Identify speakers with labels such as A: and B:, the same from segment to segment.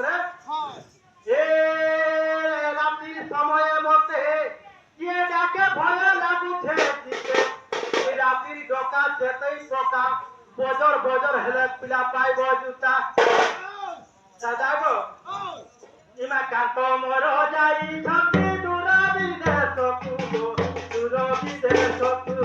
A: রে এ রাত্রির সময়ে মতে কিয়ে ডাকে ভয় লাগুছে দিকে এই রাত্রির ডকা যেতেই পোকা বজর বজর হেলে পিলা পাইব জুতা দাদা গো ইমা কান্ত মোর যাই থাকি দূর বিদেশকু দূর বিদেশকু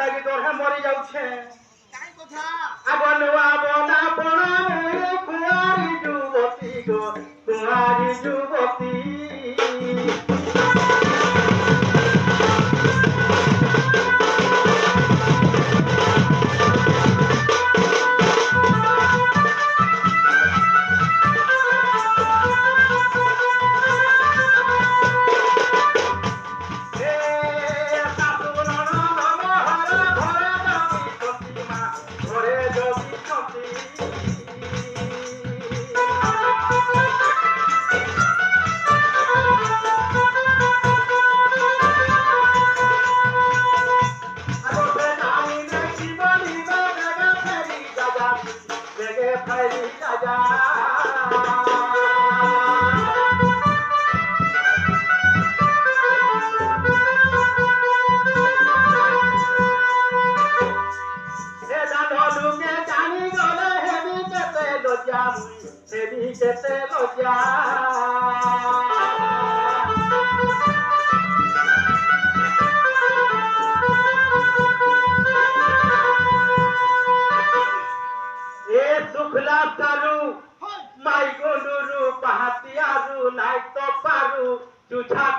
A: লাগি তোর মরি যাচ্ছে আবনু আবনা পড়া কুয়ারি যুবতী গো কুয়ারি যুবতী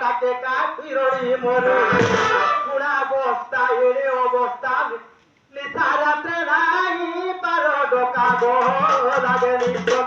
A: কাটে কাটিরই মরু পুরা বস্তা এড়ে অবস্থা নিশা রাত্রে নাই পারো ডোকা গো লাগে নিশা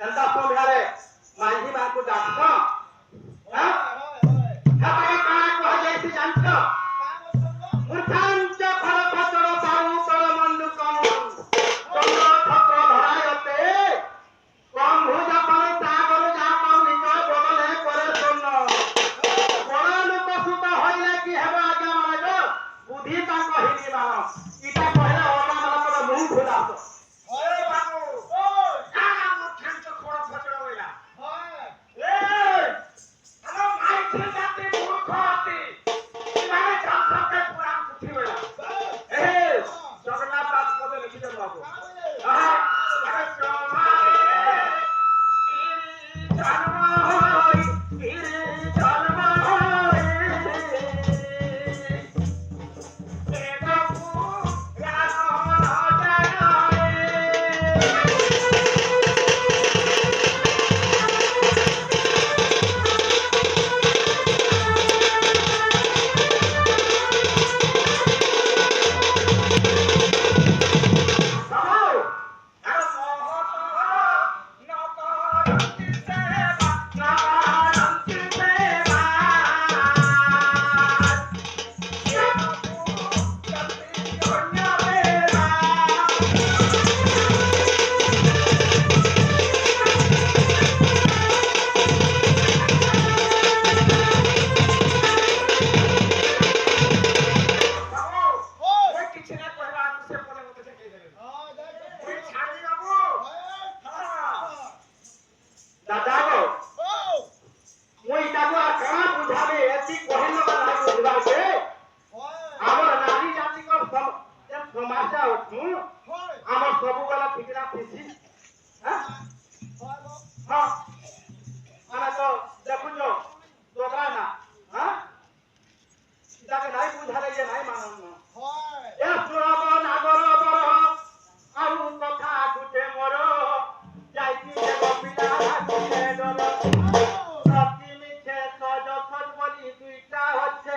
A: ଏନ୍ତା ସନ୍ଧ୍ୟାରେ ମାଝି ମାନଙ୍କୁ ଡାକ ହଁ ହେଟାକେ କାଣା କୁହାଯାଇଛି ଜାଣିଛ ମୂର୍ଖାଞ୍ଚ ଫଳ ଫଚର ପାଉ ତଳ ମଣ୍ଡୁ କମ ଚନ୍ଦ୍ର ଛତ୍ର ଧରାୟତେ କମ ଭୁଜ ପାଉ ତାଗରୁ ଯା ପାଉ ନିଜ ବଦଲେ করে শূন্য বড় লোক সুত হইলে কি ହେବ ଆଜ୍ଞା ମାନଙ୍କ ବୁଦ୍ଧି ତା କହିନି ମାନ ଇଟା କହିଲେ ଅଗା ମାନଙ୍କର ମୁହ ଖୋଲାସ
B: হয় বাবু কানা মুখাঞ্চ খড় ফচড় হইলা
A: হয়
B: এ আমার মাইছে জাতি মূর্খ অতি ইমানে চাষকে পুরাণ পুথি হইলা এ জগন্নাথ দাস পদে লিখিছেন বাবু আহা আরে সমারে জন্ম হই জন্ম হই এ বাবু রাম জানারে বাবু আর মোহত নকরন্তি সেবা নকরন্তি সেবা এ বাবু জলদি অন্য বেলা বাবু ওই কিছু না কইবা আমি সে পরে মতে দেখে দেবে ওই ছাড়ি বাবু হ্যাঁ
A: দাদা গো মুই তাকু আর কাଣା বুঝাবে এতি কহিল বা না বুঝবাকে আমার নারী জাতিকর যে সমাজটা অছু আমার ସବୁବେଳ ঠিকরা থিসি হ্যাঁ হ্যাঁ মানে তো দেখুছ তোমরা না হ্যাঁ তাকে নাই বুঝালে যে নাই মানুষ এ সুরব নাগর বর আর কথা গুটে মোর যাইতি দেব পিলা গুটে ডর সত্যি মিছে সজ সজ বলি দুইটা হচ্ছে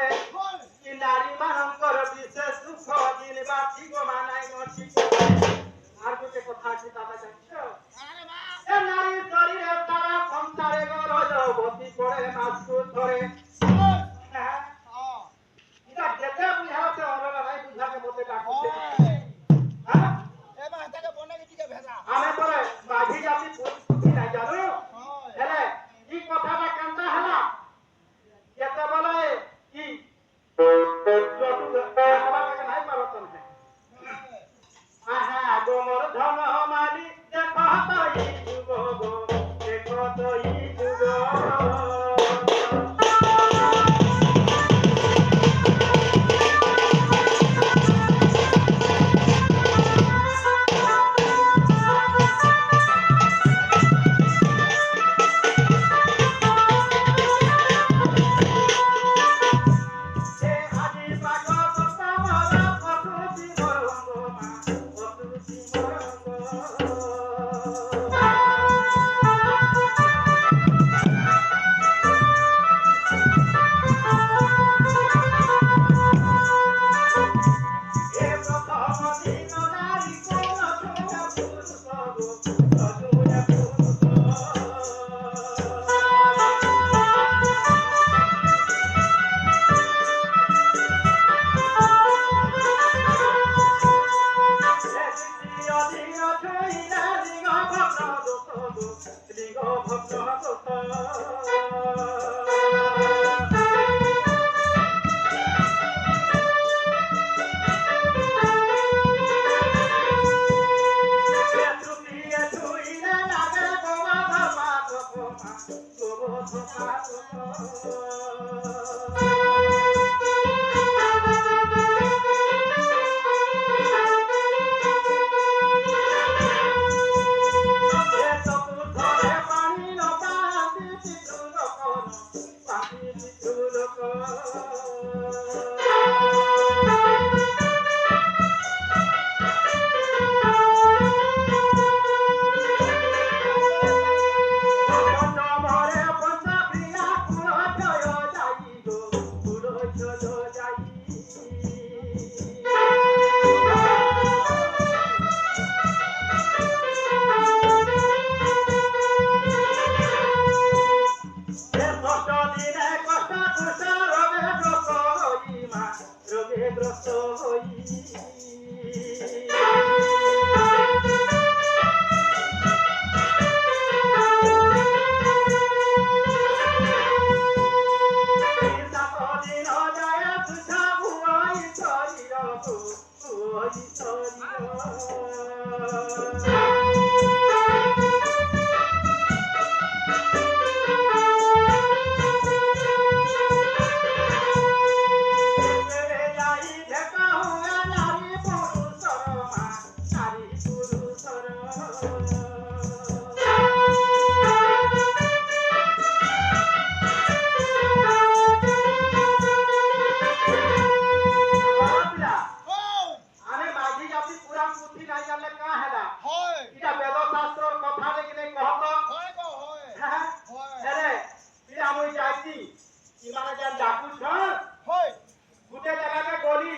A: কি নারী মানঙ্কর বিশেষ সুখ দিনবা ঠিক মানাই নটি আর গুটে কথা কি দাদা জানছ এ নারী শরীরে তারা সংসারে গরজ বতি পড়ে মাসু ধরে হ্যাঁ এটা যেতে বুঝাতে হবে না নাই বুঝাকে মতে ডাকছে হ্যাঁ ଆମେ ପରେ ମାଝି ଜାତି ପୁଥି নাই জানো ହେଲେ ଇ କଥାଟା କେନ୍ତା ହେଲା କେତେବେଳେ ଇ ଜଟୁকে নাই পারতন হে আহা গোমর ধন মারি দেখ তো ই যুগ গো দেখ তো ই যুগ এ আজি পাগ সতা মরা কতুতি মরঙ্গ মা কতুতি মরঙ্গ এ প্রথম দিন নারী কোন ছোয়া পুরুষ গো সজুয়া পুরুষ ଆମେ ମାଝି ଜାତି ପୁରାଣ ପୁଥି ନାଇଁ ଜାଣିଲେ କାଁ ହେଲା ଇଟା ବେଦ ଶାସ୍ତ୍ରର କଥା ଦେଖିଲେ କହତ ହେଲେ ଇଟା ମୁଇଁ ଯାଇছি ଇମାନେ ଯେନ୍ ଡାକୁଛନ୍ ଗୁଟେ ଜାଗାକେ ଗଲି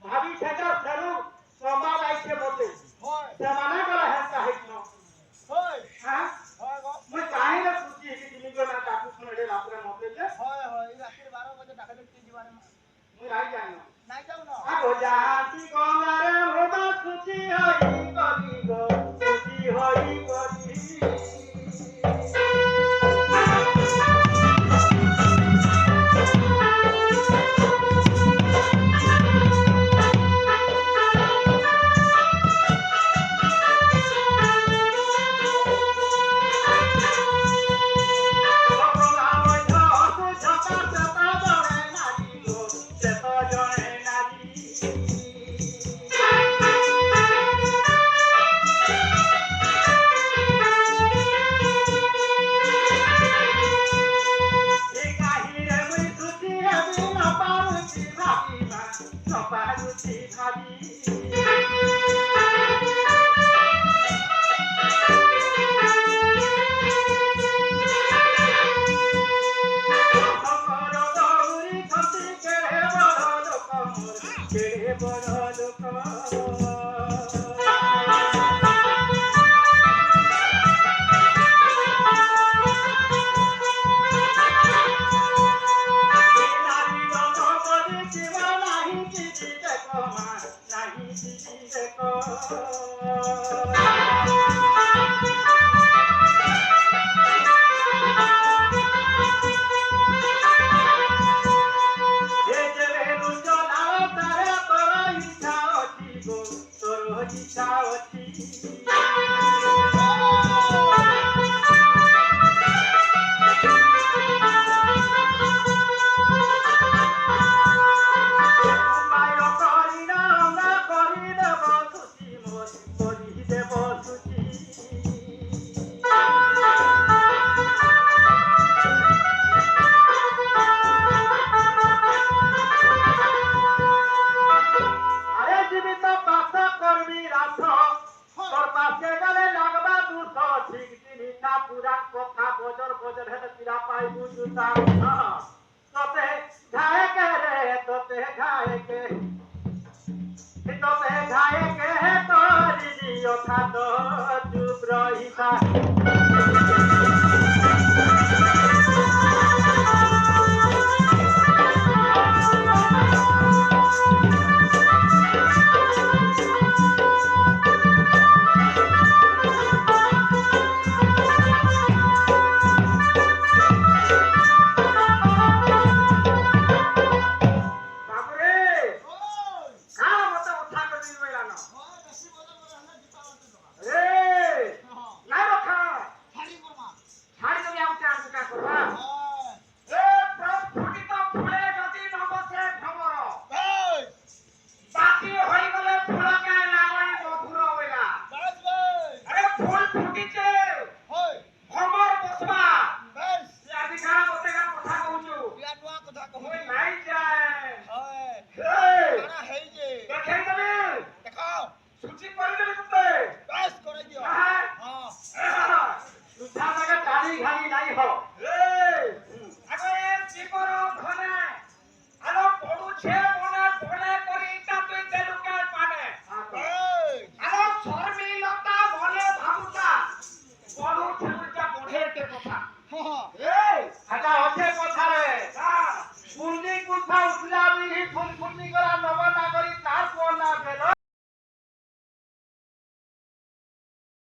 A: ଭାବି ଠେକ ସେନୁ ସମ୍ବାଦ ଆଇଛେ ମତେ ସେମାନେ ଗଲା ହେନ୍ତା ହେଇଛ ମୁଇଁ କାହିଁରେ ଖୁସି ହେଇକି ଜିମି ଗଲା ଡାକୁଛନ୍ ଏଡେ ରାତ୍ରେ ମତେ ଯେ ମୁଇଁ ନାଇଁ ଜାଣିନ আগো জাতি গঙ্গারে মোবা খুশি হই করি গো খুশি হই করি